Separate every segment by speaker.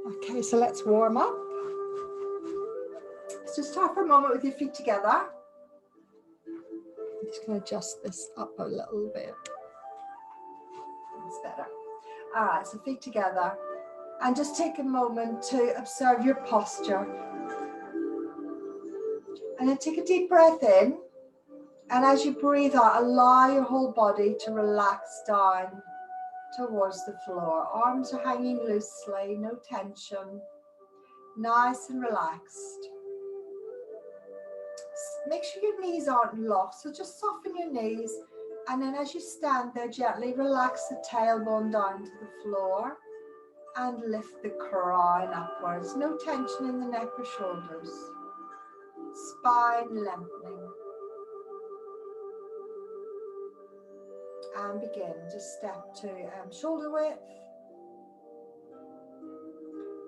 Speaker 1: Okay, so let's warm up. Let's just start for a moment with your feet together. I'm just going to adjust this up a little bit. That's better. All right, so feet together. And just take a moment to observe your posture. And then take a deep breath in. And as you breathe out, allow your whole body to relax down towards the floor. Arms are hanging loosely, no tension. Nice and relaxed. Make sure your knees aren't locked, so just soften your knees. And then as you stand there, gently relax the tailbone down to the floor and lift the crown upwards. No tension in the neck or shoulders. Spine lengthening. And begin. Just step to shoulder width.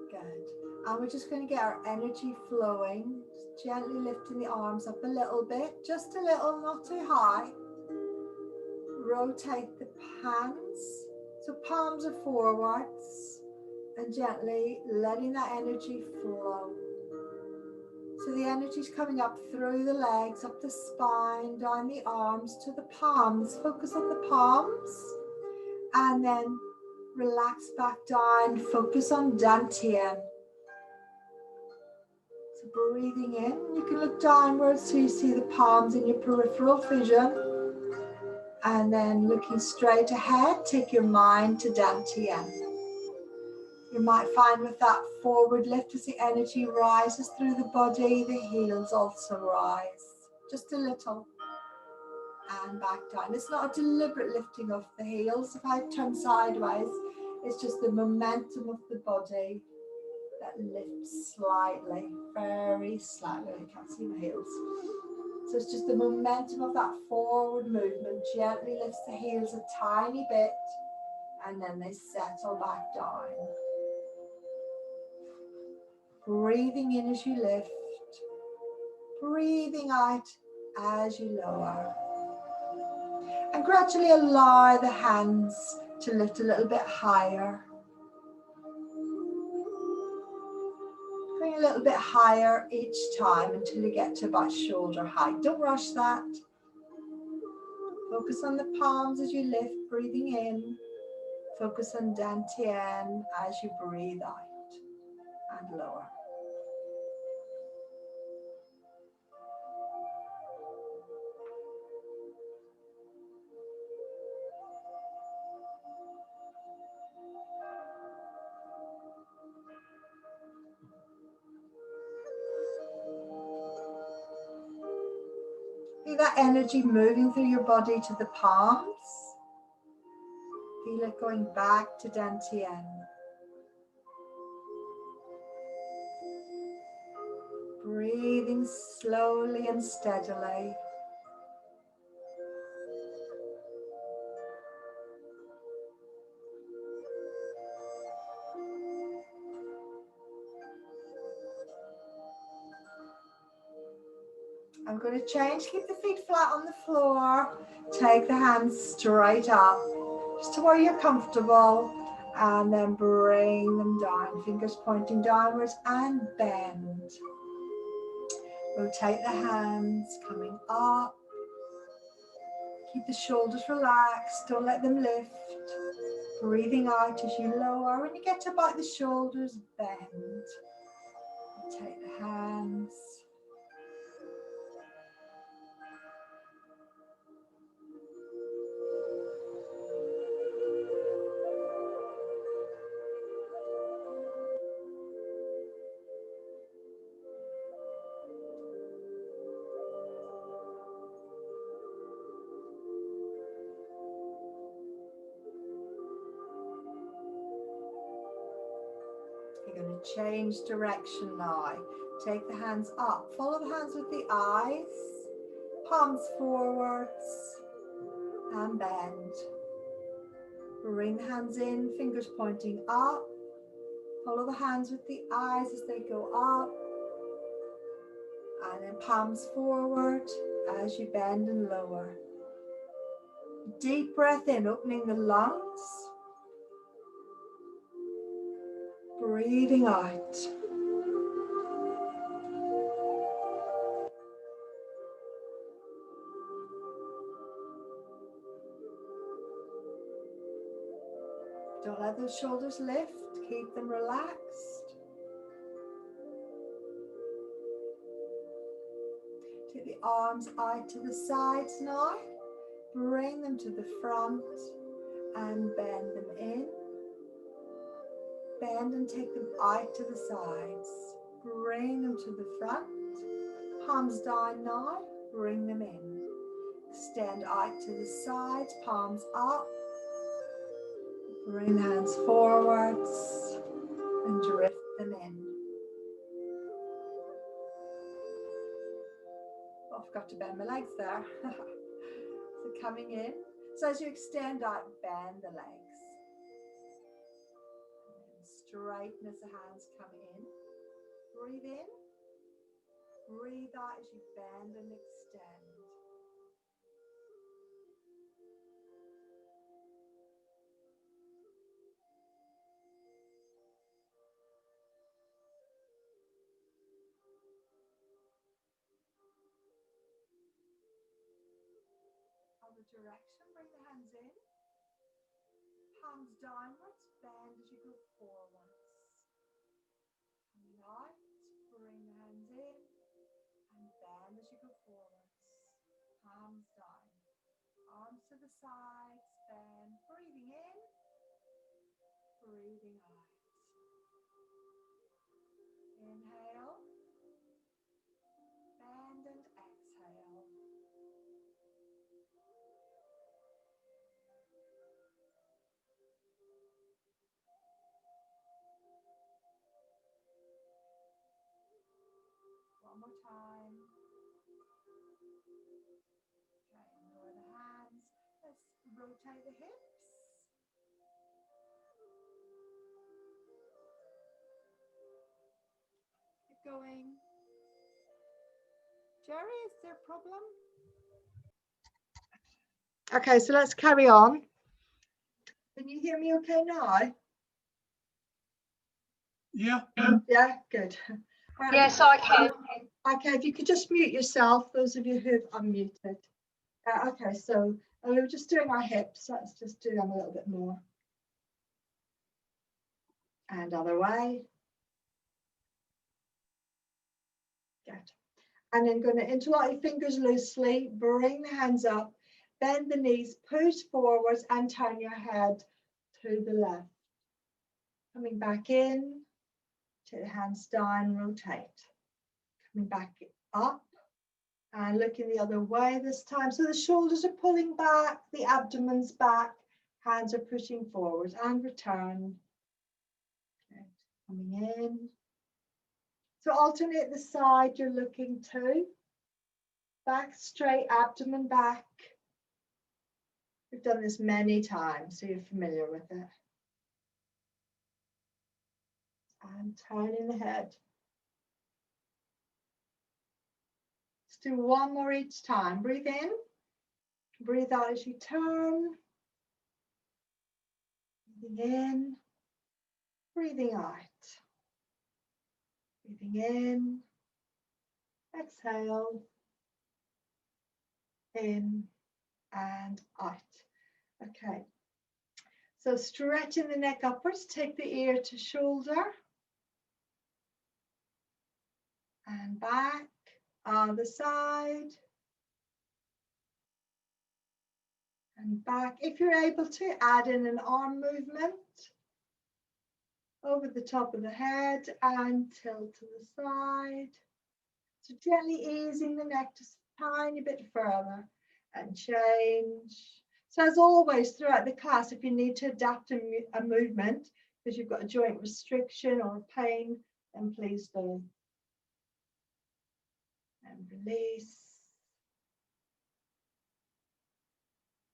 Speaker 1: Good. And we're just going to get our energy flowing. Just gently lifting the arms up a little bit. Just a little, not too high. Rotate the hands. So palms are forwards. And gently letting that energy flow. So the energy is coming up through the legs, up the spine, down the arms to the palms. Focus on the palms. And then relax back down. Focus on Dantian. So breathing in. You can look downwards so you see the palms in your peripheral vision. And then looking straight ahead, take your mind to Dantian. You might find with that forward lift as the energy rises through the body, the heels also rise. Just a little. And back down. It's not a deliberate lifting of the heels. If I turn sideways, it's just the momentum of the body that lifts slightly, very slightly. I can't see my heels. So it's just the momentum of that forward movement gently lifts the heels a tiny bit and then they settle back down. Breathing in as you lift, breathing out as you lower. And gradually allow the hands to lift a little bit higher. Going a little bit higher each time until you get to about shoulder height. Don't rush that. Focus on the palms as you lift, breathing in. Focus on Dantian as you breathe out and lower. Feel that energy moving through your body to the palms. Feel it going back to Dantian. Breathing slowly and steadily. I'm going to change, keep the feet flat on the floor, take the hands straight up, just to where you're comfortable, and then bring them down, fingers pointing downwards and bend. Rotate the hands, coming up, keep the shoulders relaxed, don't let them lift, breathing out as you lower. When you get to about the shoulders, bend, rotate the hands. You're going to change direction now. Take the hands up. Follow the hands with the eyes. Palms forwards. And bend. Bring the hands in, fingers pointing up. Follow the hands with the eyes as they go up. And then palms forward as you bend and lower. Deep breath in, opening the lungs. breathing out. Don't let those shoulders lift, keep them relaxed. Take the arms out to the sides now. Bring them to the front and bend them in. Bend and take them out to the sides. Bring them to the front. Palms down now. Bring them in. Extend out to the sides, palms up. Bring the hands forwards and drift them in. Oh, I forgot to bend my legs there. So coming in. So as you extend out, bend the legs. And straighten as the hands come in. Breathe in. Breathe out as you bend and extend. Other direction, bring the hands in. Palms downwards, bend as you go forwards. Coming out, bring the hands in and bend as you go forwards. Palms down. Arms to the sides, bend. Breathing in, breathing out. Inhale, bend and exhale. One more time. Okay, lower the hands. Let's rotate the hips. Keep going. Jerry, is there a problem? Okay, so let's carry on. Can you hear me okay now?
Speaker 2: Yeah.
Speaker 1: Yeah, good. Right.
Speaker 3: Yes, I can.
Speaker 1: Okay, if you could just mute yourself, those of you who've unmuted. Okay, so we were just doing our hips. Let's just do them a little bit more. And other way. Good. And then going to interlock your fingers loosely, bring the hands up, bend the knees, push forwards and turn your head to the left. Coming back in, take the hands down, rotate. Coming back up and looking the other way this time. So the shoulders are pulling back, the abdomen's back, hands are pushing forward and return. Okay. Coming in. So alternate the side you're looking to. Back straight, abdomen back. We've done this many times, so you're familiar with it. And turning the head. Let's do one more each time. Breathe in. Breathe out as you turn. Breathing in. Breathing out. Breathing in. Exhale. In and out. Okay. So stretching the neck upwards, take the ear to shoulder. And back, other side. And back. If you're able to, add in an arm movement over the top of the head and tilt to the side. So gently easing the neck just a tiny bit further and change. So as always throughout the class, if you need to adapt a movement because you've got a joint restriction or pain, then please do. And release.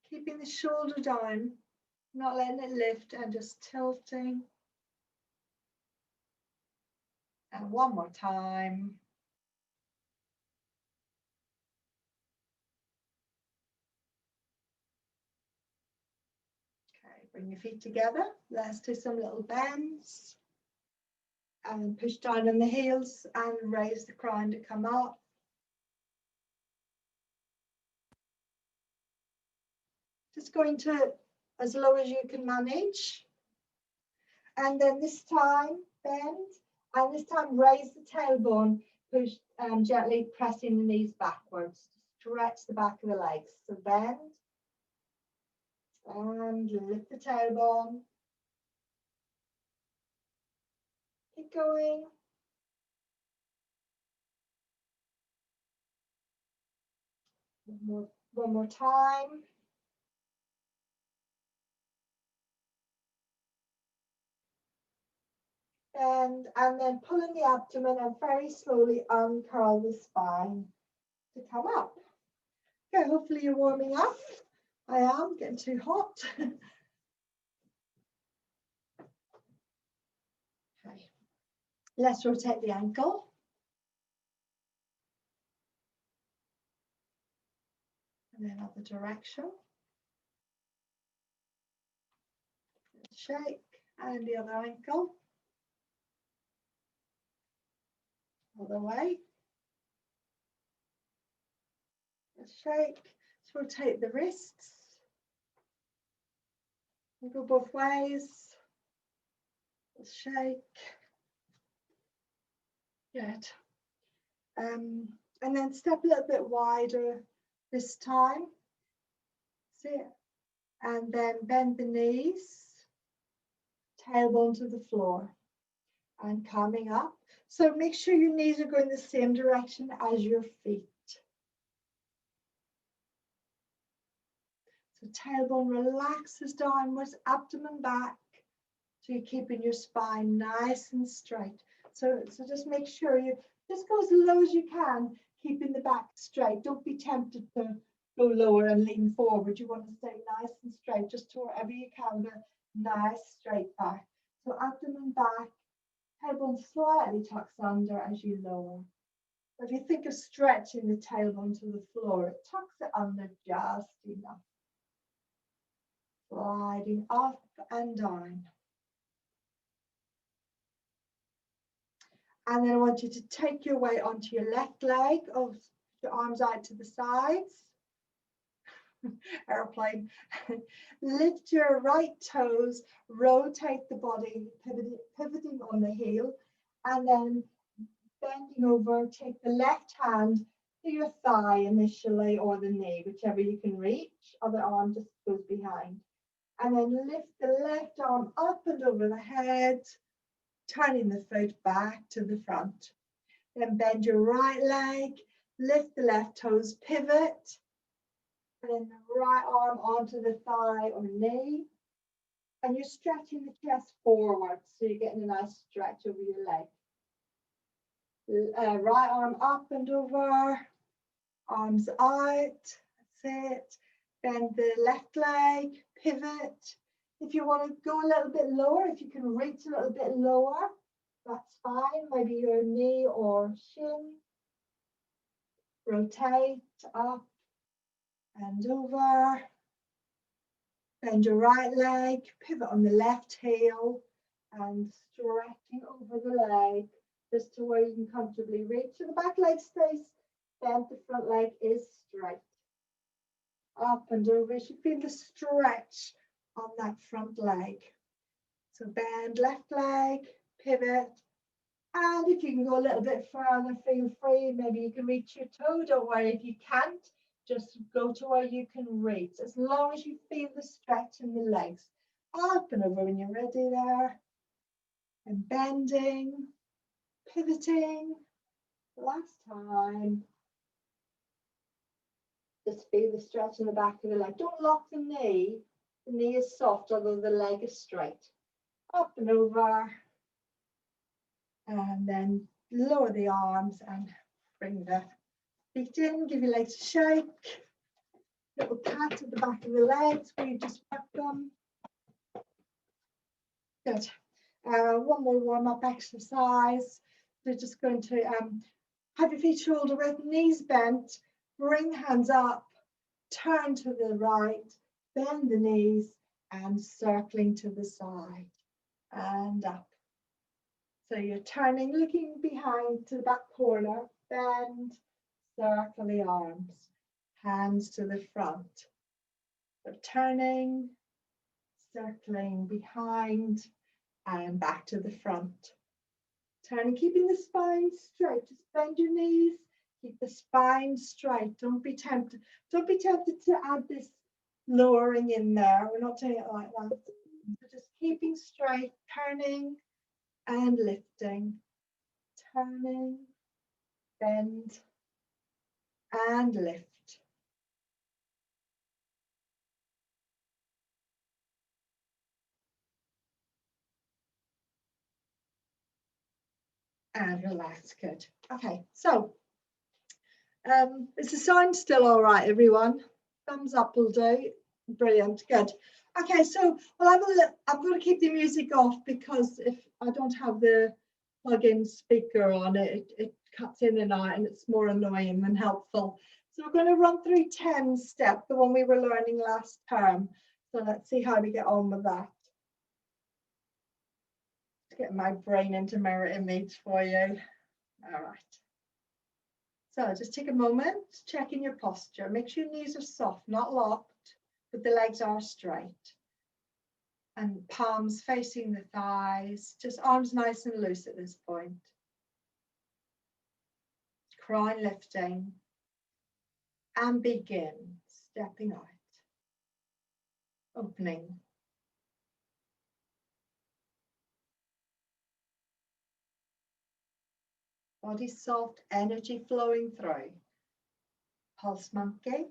Speaker 1: Keeping the shoulder down, not letting it lift and just tilting. And one more time. Okay, bring your feet together. Let's do some little bends. And push down on the heels and raise the crown to come up. Just going to as low as you can manage. And then this time, bend. And this time, raise the tailbone. Push gently pressing the knees backwards. Stretch the back of the legs. So bend. And lift the tailbone. Keep going. One more time. And then pull in the abdomen and very slowly uncurl the spine to come up. Okay, hopefully you're warming up. I am getting too hot. Okay, let's rotate the ankle. And then other direction. Shake, and the other ankle. Other way. Let's shake. Let's rotate the wrists. We'll go both ways. Let's shake. Good. And then step a little bit wider this time. See it? And then bend the knees, tailbone to the floor, and coming up. So make sure your knees are going the same direction as your feet. So tailbone relaxes downwards, abdomen back. So you're keeping your spine nice and straight. So just make sure you just go as low as you can, keeping the back straight. Don't be tempted to go lower and lean forward. You want to stay nice and straight, just to wherever you can, but nice straight back. So abdomen back, tailbone slightly tucks under as you lower. If you think of stretching the tailbone to the floor, it tucks it under just enough. Sliding up and down. And then I want you to take your weight onto your left leg, or your arms out to the sides. Airplane. Lift your right toes, rotate the body, pivoting on the heel, and then bending over, take the left hand to your thigh initially, or the knee, whichever you can reach. Other arm just goes behind. And then lift the left arm up and over the head, turning the foot back to the front. Then bend your right leg, lift the left toes, pivot, and then the right arm onto the thigh or knee. And you're stretching the chest forward, so you're getting a nice stretch over your leg. Right arm up and over, arms out, that's it. Bend the left leg, pivot. If you want to go a little bit lower, if you can reach a little bit lower, that's fine. Maybe your knee or shin. Rotate up and over. Bend your right leg, pivot on the left heel, and stretching over the leg just to where you can comfortably reach. So the back leg stays bent, the front leg is straight. Up and over. You should feel the stretch on that front leg. So bend left leg, pivot. And if you can go a little bit further, feel free. Maybe you can reach your toe. Don't worry if you can't. Just go to where you can reach. As long as you feel the stretch in the legs. Up and over when you're ready there. And bending, pivoting. Last time. Just feel the stretch in the back of the leg. Don't lock the knee. The knee is soft, although the leg is straight. Up and over. And then lower the arms and bring the feet in. Give your legs a shake. Little pat at the back of the legs where you just work them. Good. One more warm-up exercise. We're just going to have your feet shoulder width, knees bent, bring hands up, turn to the right, bend the knees, and circling to the side and up. So you're turning, looking behind to the back corner, bend, circle the arms, hands to the front. So turning, circling behind and back to the front. Turning, keeping the spine straight. Just bend your knees, keep the spine straight. Don't be tempted to add this lowering in there. We're not doing it like that. So just keeping straight, turning and lifting. Turning, bend and lift. And relax. Good. Okay, so is the sound still all right, everyone? Thumbs up will do. Brilliant. Good. Okay, so well, I'm going to keep the music off because if I don't have the plug-in speaker on it cuts in and out and it's more annoying than helpful. So we're going to run through 10 step, the one we were learning last term. So let's see how we get on with that. Get my brain into mirror image for you. All right. So just take a moment, check in your posture. Make sure your knees are soft, not locked, but the legs are straight. And palms facing the thighs, just arms nice and loose at this point. Crown lifting. And begin stepping out. Opening. Body soft, energy flowing through. Pulse monkey.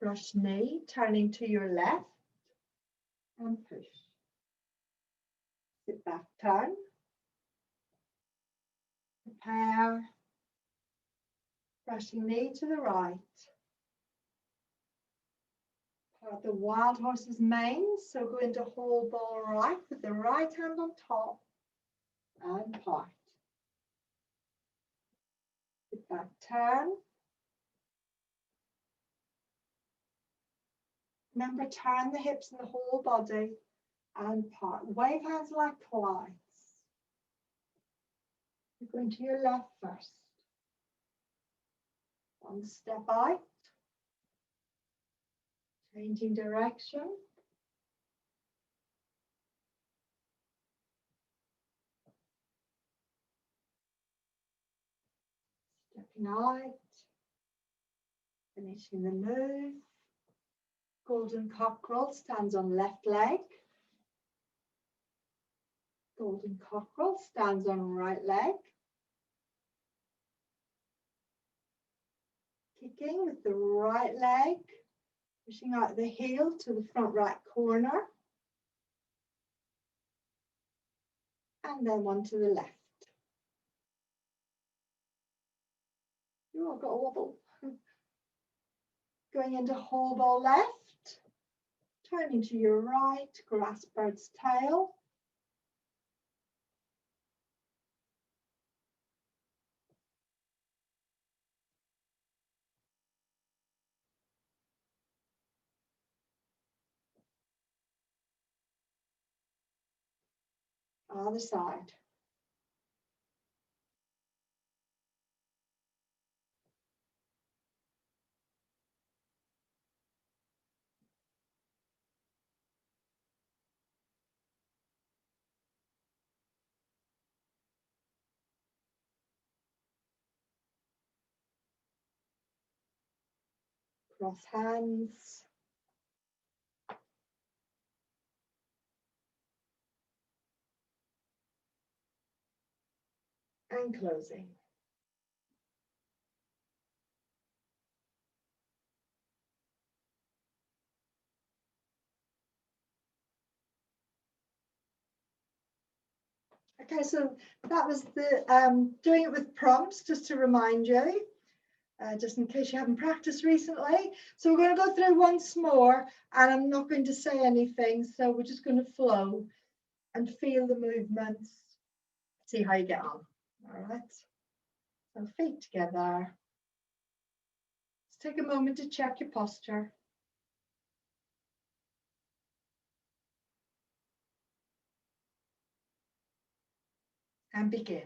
Speaker 1: Brush knee, turning to your left and push. Sit back, turn. Prepare. Brushing knee to the right. Part the wild horse's mane, so go into whole ball right with the right hand on top and part. Sit back, turn. Remember, turn the hips and the whole body and part. Wave hands like clouds. You're going to your left first. One step out. Changing direction. Stepping out. Finishing the move. Golden cockerel stands on left leg. Golden cockerel stands on right leg. Kicking with the right leg. Pushing out the heel to the front right corner. And then one to the left. You all got a wobble. Going into whole ball left. Turning to your right, grasp bird's tail. Other side. Cross hands. And closing. Okay, so that was the doing it with prompts, just to remind you, just in case you haven't practiced recently. So we're going to go through once more, and I'm not going to say anything, so we're just going to flow and feel the movements, see how you get on. All right. So feet together. Let's take a moment to check your posture. And begin.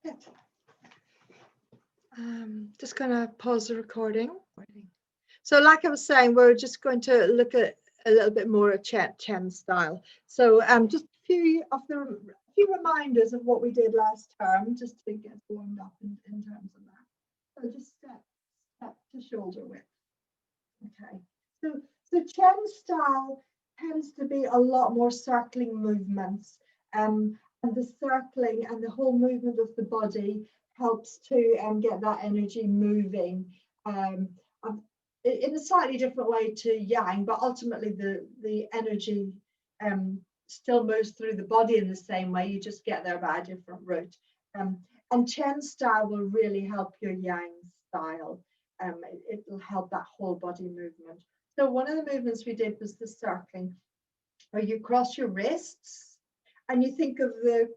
Speaker 1: Good. Just going to pause the recording. So like I was saying, we're just going to look at a little bit more at Chen style. So just a few reminders of what we did last term, just to get warmed up in terms of that. So just step to shoulder width. Okay. So Chen style tends to be a lot more circling movements. And the circling and the whole movement of the body helps to get that energy moving in a slightly different way to yang, but ultimately the energy still moves through the body in the same way. You just get there by a different route. And Chen style will really help your yang style. It will help that whole body movement. So one of the movements we did was the circling, where you cross your wrists and you think of the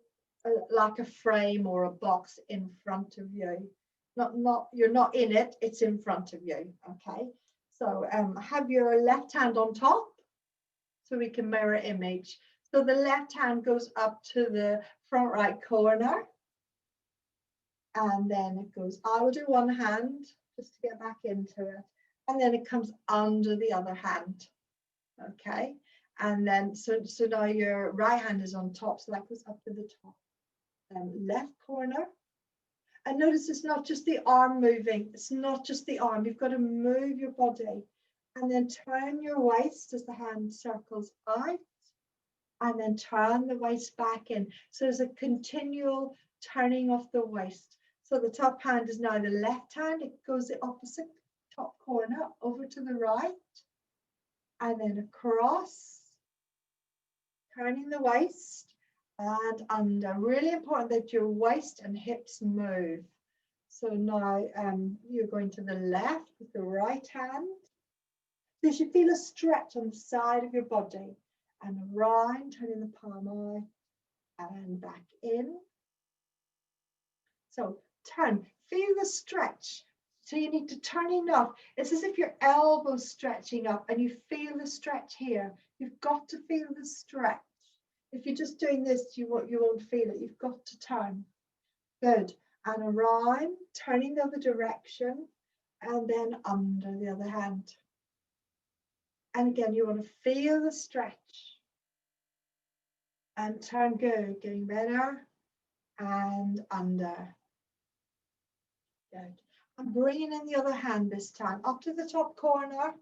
Speaker 1: like a frame or a box in front of you. You're not in it, it's in front of you. Okay. So have your left hand on top so we can mirror image. So the left hand goes up to the front right corner. And then it goes, I will do one hand just to get back into it. And then it comes under the other hand. Okay. And then, so now your right hand is on top. So that goes up to the top. Left corner. And notice it's not just the arm moving. It's not just the arm. You've got to move your body. And then turn your waist as the hand circles out. And then turn the waist back in. So there's a continual turning of the waist. So the top hand is now the left hand. It goes the opposite top corner over to the right. And then across. Turning the waist and under. Really important that your waist and hips move. So now you're going to the left with the right hand. So you should feel a stretch on the side of your body and around, turning the palm out and back in. So turn, feel the stretch. So you need to turn enough. It's as if your elbow's stretching up and you feel the stretch here. You've got to feel the stretch. If you're just doing this, you won't feel it. You've got to turn. Good. And around, turning the other direction, and then under the other hand. And again, you want to feel the stretch. And turn, good. Getting better. And under. Good. I'm bringing in the other hand this time, up to the top corner.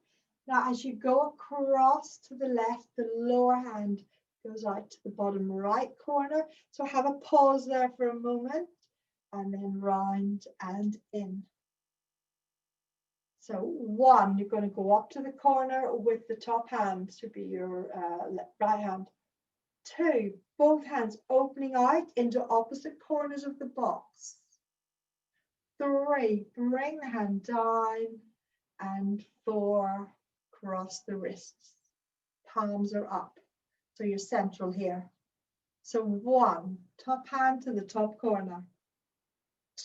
Speaker 1: Now, as you go across to the left, the lower hand goes out to the bottom right corner. So have a pause there for a moment and then round and in. So one, you're going to go up to the corner with the top hand to be your right hand. Two, both hands opening out into opposite corners of the box. Three, bring the hand down. And four, cross the wrists. Palms are up. So you're central here. So one, top hand to the top corner.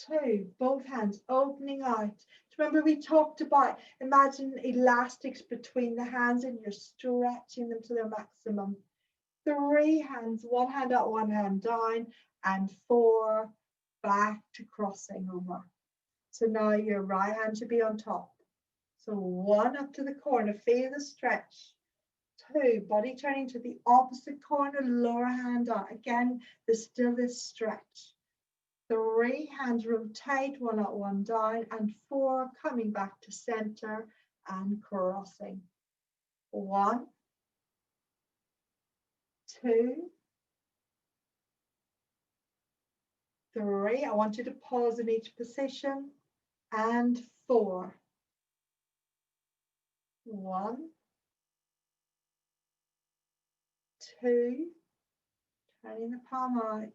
Speaker 1: Two, both hands opening out. Remember we talked about, imagine elastics between the hands and you're stretching them to their maximum. Three hands, one hand up, one hand down, and four, back to crossing over. So now your right hand should be on top. So one up to the corner, feel the stretch. Two, body turning to the opposite corner, lower hand out. Again, there's still this stretch. Three, hands rotate, one up, one down, and four, coming back to center and crossing. One, two, three. I want you to pause in each position. And four. One, two, turning the palm out.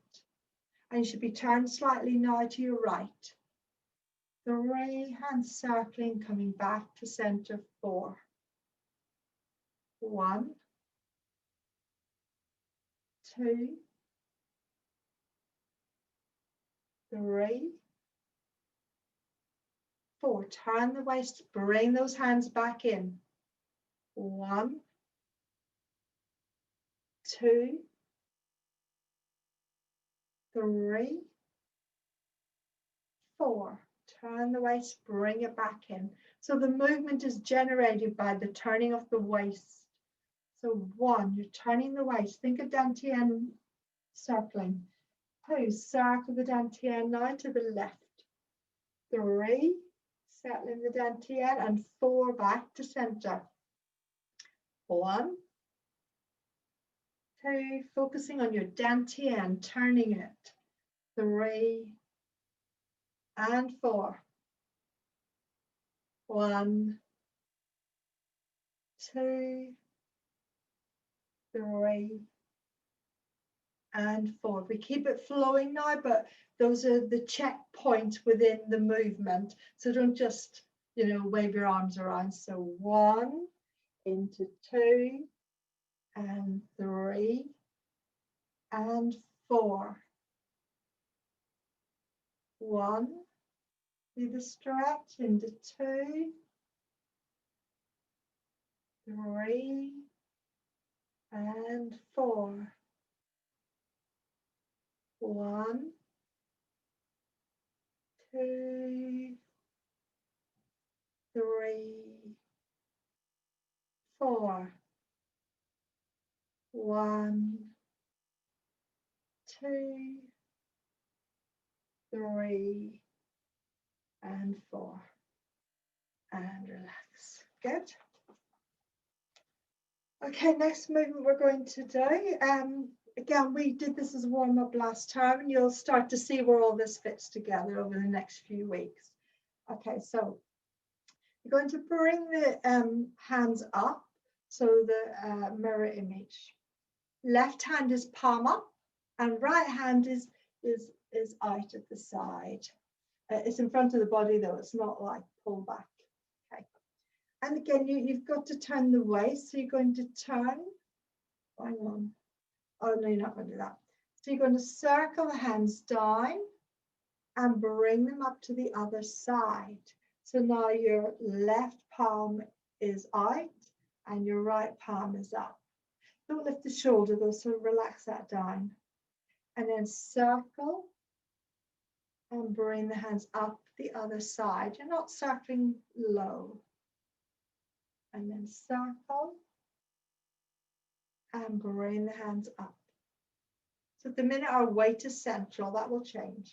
Speaker 1: And you should be turned slightly now to your right. Three, hands circling, coming back to center. Four. One, two, three, four. Turn the waist, bring those hands back in. One, two, three, four. Turn the waist, bring it back in. So the movement is generated by the turning of the waist. So one, you're turning the waist. Think of dantian circling. Two, circle the dantian now to the left. Three, settling the dantian, and four, back to center. One, two, focusing on your dantian, turning it. Three, and four. One, two, three, and four. We keep it flowing now, but those are the checkpoints within the movement. So don't just, wave your arms around. So one, into two, and three, and four. One, do the stretch, into two, three, and four. One, two, three, four. One, two, three, and 4. And relax. Good. Okay, next movement we're going to do. Again, we did this as a warm-up last time, and you'll start to see where all this fits together over the next few weeks. Okay, so you're going to bring the hands up, so the mirror image. Left hand is palm up, and right hand is out at the side. It's in front of the body though, it's not like pull back. Okay. And again, you've got to turn the waist, so you're going to turn. Hang on. Oh no, you're not going to do that. So you're going to circle the hands down and bring them up to the other side. So now your left palm is out and your right palm is up. Don't lift the shoulder though, so relax that down. And then circle and bring the hands up the other side. You're not circling low. And then circle and bring the hands up. So the minute our weight is central, that will change.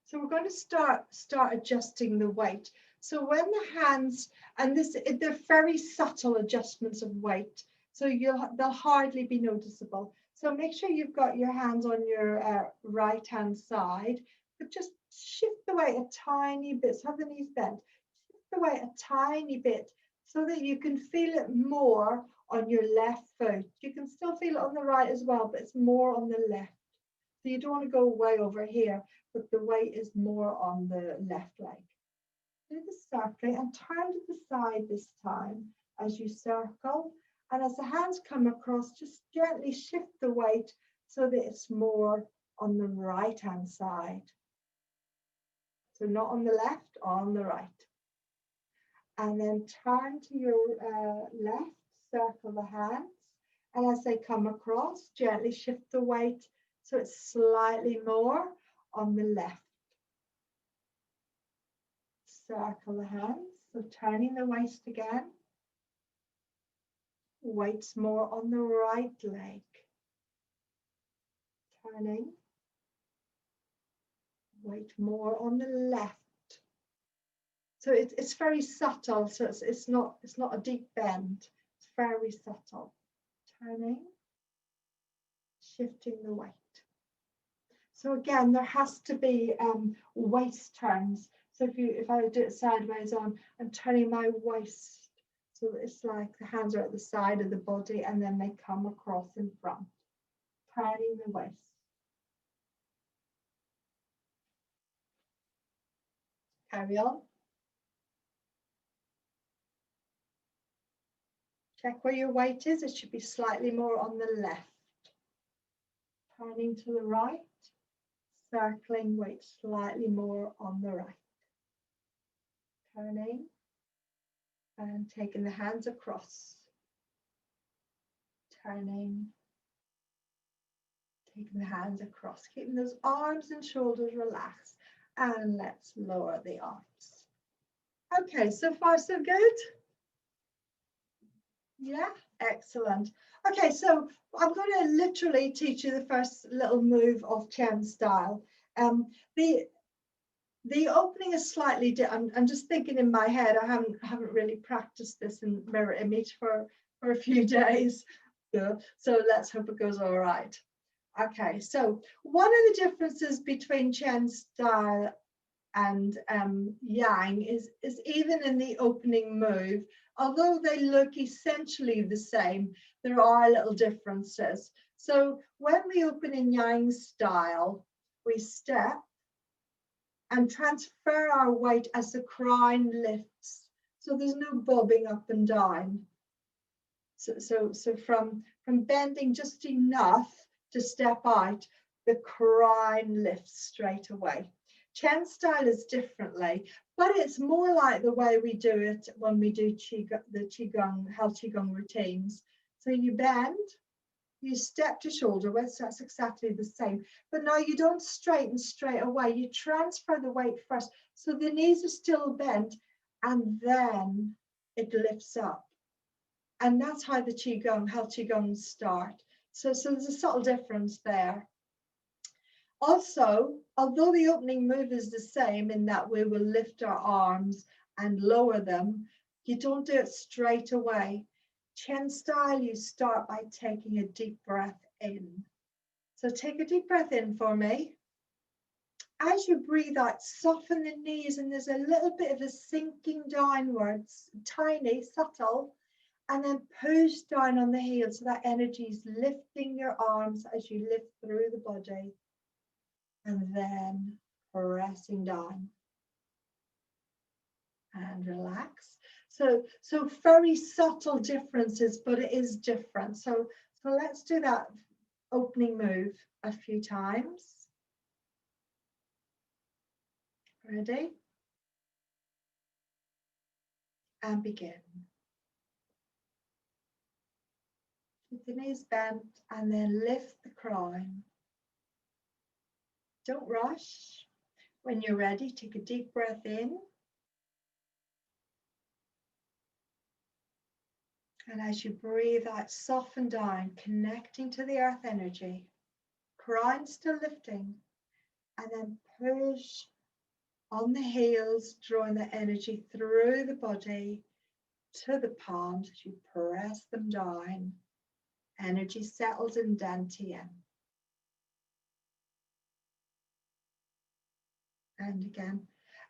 Speaker 1: So we're going to start adjusting the weight. So when the hands, and they're very subtle adjustments of weight, so they'll hardly be noticeable. So make sure you've got your hands on your right hand side, but just shift the weight a tiny bit. So have the knees bent. Shift the weight a tiny bit so that you can feel it more on your left foot. You can still feel it on the right as well, but it's more on the left. So you don't want to go way over here, but the weight is more on the left leg. Do the circling and turn to the side this time as you circle. And as the hands come across, just gently shift the weight so that it's more on the right hand side. So not on the left, on the right. And then turn to your left, circle the hands. And as they come across, gently shift the weight so it's slightly more on the left. Circle the hands, so turning the waist again. Weight's more on the right leg. Turning. Weight more on the left. So it's very subtle, so it's not a deep bend. It's very subtle. Turning. Shifting the weight. So again, there has to be waist turns. So if I do it sideways on, I'm turning my waist so that it's like the hands are at the side of the body and then they come across in front. Turning the waist. Carry on. Check where your weight is. It should be slightly more on the left. Turning to the right. Circling, weight slightly more on the right. Turning and taking the hands across. Turning, taking the hands across, keeping those arms and shoulders relaxed. And let's lower the arms. Okay, so far so good? Yeah, excellent. Okay, so I'm going to literally teach you the first little move of Chen style. The opening is slightly different. I'm just thinking in my head, I haven't really practiced this in mirror image for a few days. So let's hope it goes all right. Okay, so one of the differences between Chen style and Yang is even in the opening move, although they look essentially the same, there are little differences. So when we open in Yang style, we step and transfer our weight as the crown lifts. So there's no bobbing up and down. So from bending just enough to step out, the crown lifts straight away. Chen style is differently, but it's more like the way we do it when we do the Qigong, health Qigong routines. So you bend, you step to shoulder width, so that's exactly the same. But now you don't straighten straight away. You transfer the weight first. So the knees are still bent and then it lifts up. And that's how the how Qigong start. So there's a subtle difference there. Also, although the opening move is the same in that we will lift our arms and lower them, you don't do it straight away. Chen style, you start by taking a deep breath in. So take a deep breath in for me. As you breathe out, soften the knees, and there's a little bit of a sinking downwards, tiny, subtle, and then push down on the heels so that energy is lifting your arms as you lift through the body, and then pressing down and relax. So very subtle differences, but it is different. So let's do that opening move a few times. Ready? And begin. Keep the knees bent and then lift the crown. Don't rush. When you're ready, take a deep breath in. And as you breathe out, soften down, connecting to the earth energy. Crown still lifting. And then push on the heels, drawing the energy through the body to the palms as you press them down. Energy settles in Dantian. And again,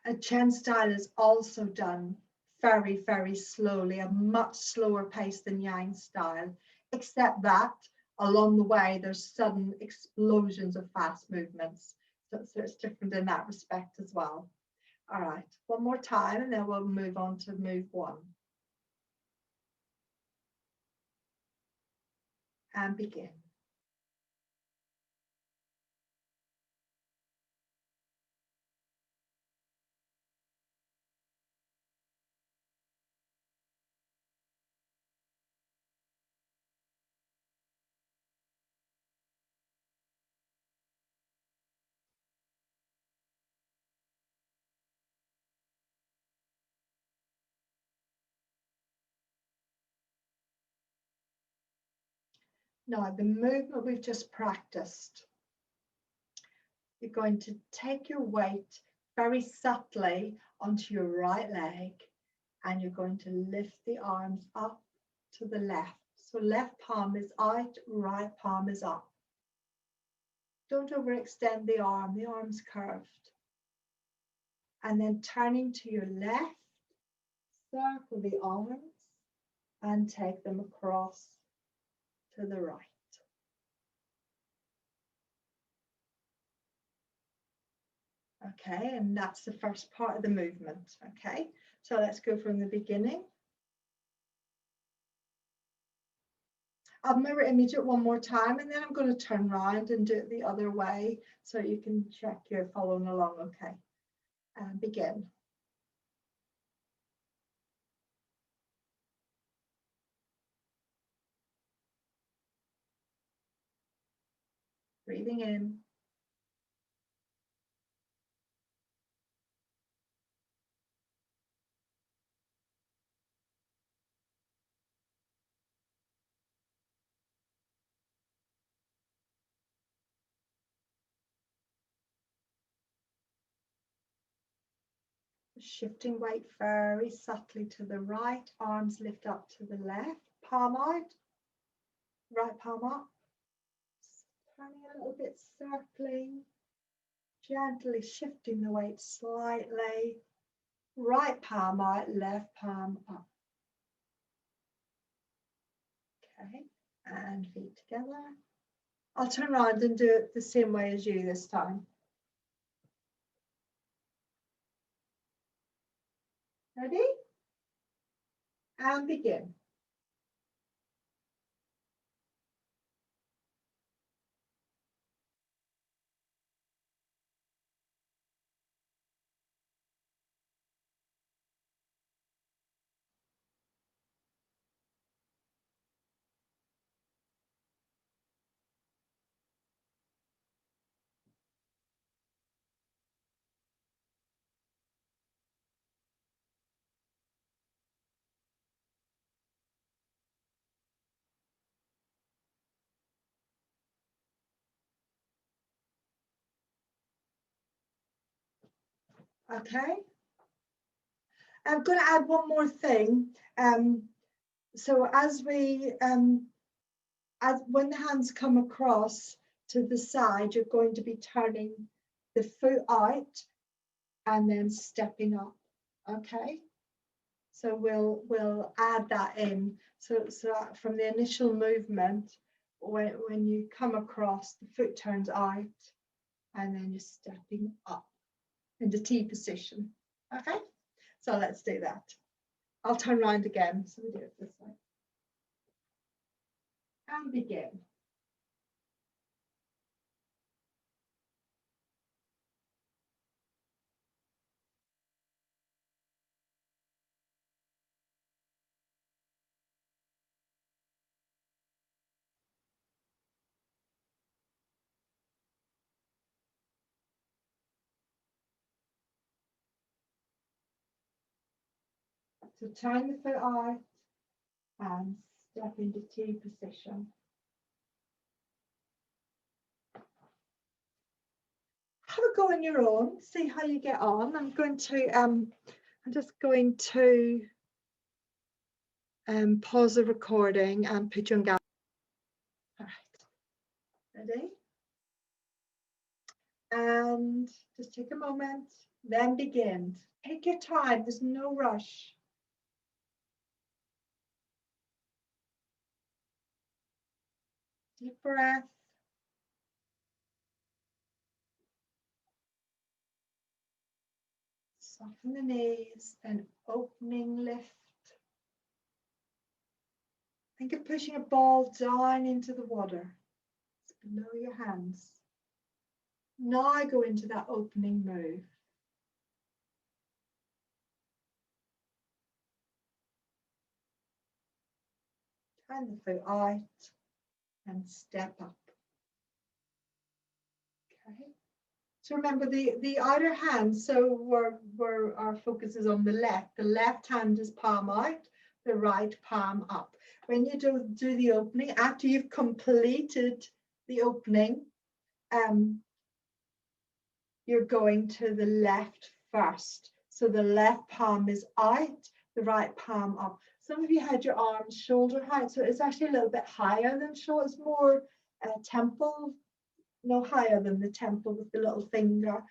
Speaker 1: a Chen style is also done very, very slowly, a much slower pace than Yang style, except that along the way there's sudden explosions of fast movements. So it's different in that respect as well. All right, one more time and then we'll move on to move one. And begin. Now, the movement we've just practiced, you're going to take your weight very subtly onto your right leg and you're going to lift the arms up to the left. So left palm is out, right palm is up. Don't overextend the arm's curved. And then turning to your left, circle the arms and take them across to the right. Okay, and that's the first part of the movement. Okay, so let's go from the beginning. I'll mirror image it one more time and then I'm going to turn around and do it the other way so you can check you're following along. Okay, and begin. Breathing in. Shifting weight very subtly to the right, arms lift up to the left, palm out, right palm up, turning a little bit, circling, gently shifting the weight slightly, right palm out, left palm up. Okay, and feet together. I'll turn around and do it the same way as you this time. Ready? And begin. Okay. I'm going to add one more thing. So as when the hands come across to the side, you're going to be turning the foot out and then stepping up. Okay. So we'll add that in. So from the initial movement, when you come across, the foot turns out, and then you're stepping up into T position. Okay. So let's do that. I'll turn around again. So we do it this way. And begin. So turn the foot out and step into T position. Have a go on your own. See how you get on. I'm just going to pause the recording and put you on gallery. All right. Ready? And just take a moment, then begin. Take your time. There's no rush. Deep breath. Soften the knees, then opening lift. Think of pushing a ball down into the water. It's below your hands. Now go into that opening move. Turn the foot out and step up. Okay. So remember the outer hand, so where our focus is on the left hand is palm out, the right palm up. When you do the opening, after you've completed the opening, you're going to the left first. So the left palm is out, the right palm up. Some of you had your arms shoulder height, so it's actually a little bit higher than shoulder. It's more temple, no higher than the temple with the little finger.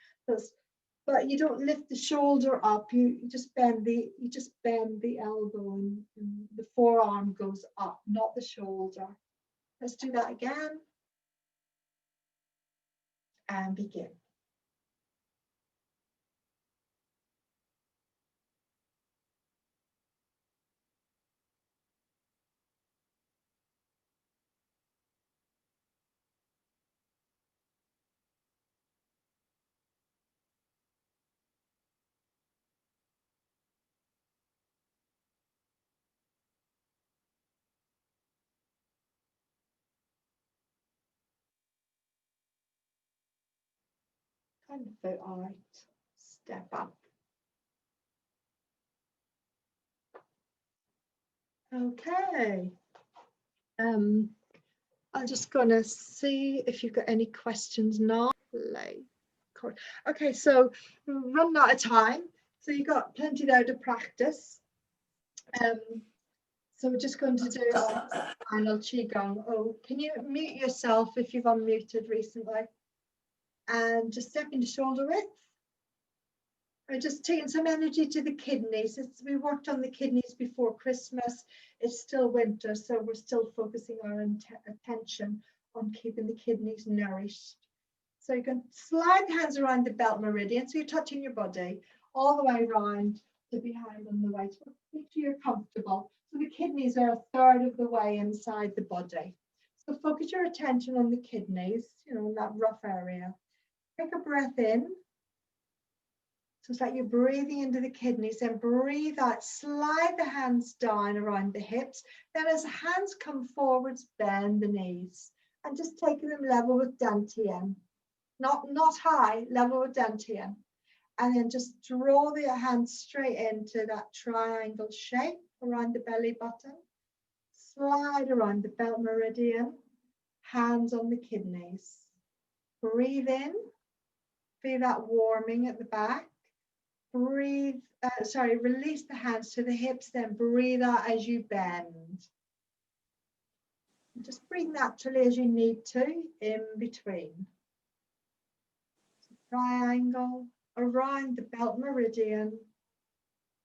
Speaker 1: But you don't lift the shoulder up. You just bend the elbow, and the forearm goes up, not the shoulder. Let's do that again. And begin. Turn the foot out, step up. Okay. I'm just gonna see if you've got any questions now. Okay, so we're running out of time. So you've got plenty there to practice. So we're just going to do our final qigong. Oh, can you mute yourself if you've unmuted recently? And just step into shoulder width. We're just taking some energy to the kidneys. We worked on the kidneys before Christmas. It's still winter, so we're still focusing our attention on keeping the kidneys nourished. So you can slide the hands around the belt meridian, so you're touching your body all the way around to behind on the waist. Make sure you're comfortable. So the kidneys are a third of the way inside the body. So focus your attention on the kidneys, in that rough area. Take a breath in. So it's like you're breathing into the kidneys, and breathe out. Slide the hands down around the hips. Then as the hands come forwards, bend the knees. And just taking them level with dantian. Not high, level with dantian. And then just draw the hands straight into that triangle shape around the belly button. Slide around the belt meridian. Hands on the kidneys. Breathe in. Feel that warming at the back. breathe, release the hands to the hips, then breathe out as you bend. And just breathe naturally as you need to in between. Triangle around the belt meridian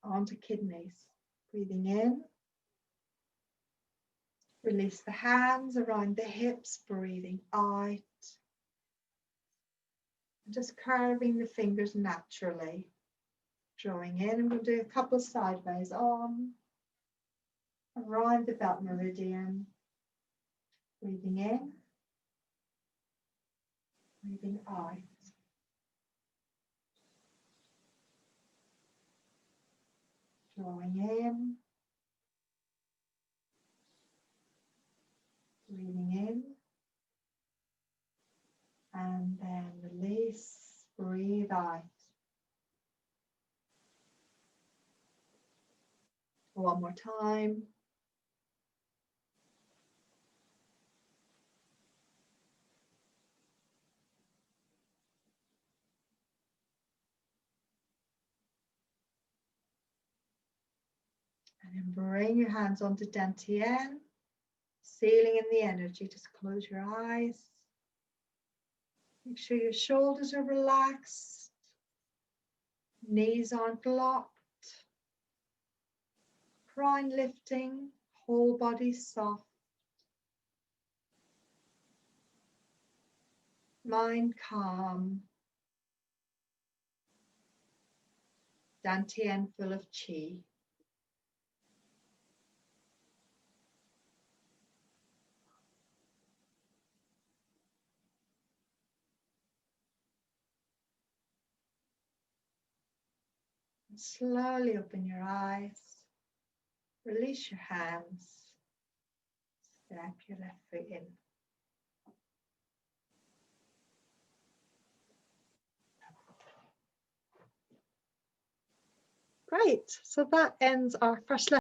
Speaker 1: onto kidneys. Breathing in. Release the hands around the hips, breathing out. And just curving the fingers naturally. Drawing in, and we'll do a couple sideways on. Around the belt meridian. Breathing in. Breathing out. Drawing in. Breathing in. And then release, breathe out. One more time. And then bring your hands onto Dantian. Sealing in the energy, just close your eyes. Make sure your shoulders are relaxed. Knees aren't locked. Crown lifting, whole body soft. Mind calm. Dantian full of chi. And slowly open your eyes. Release your hands. Step your left foot in. Great. So that ends our first lesson.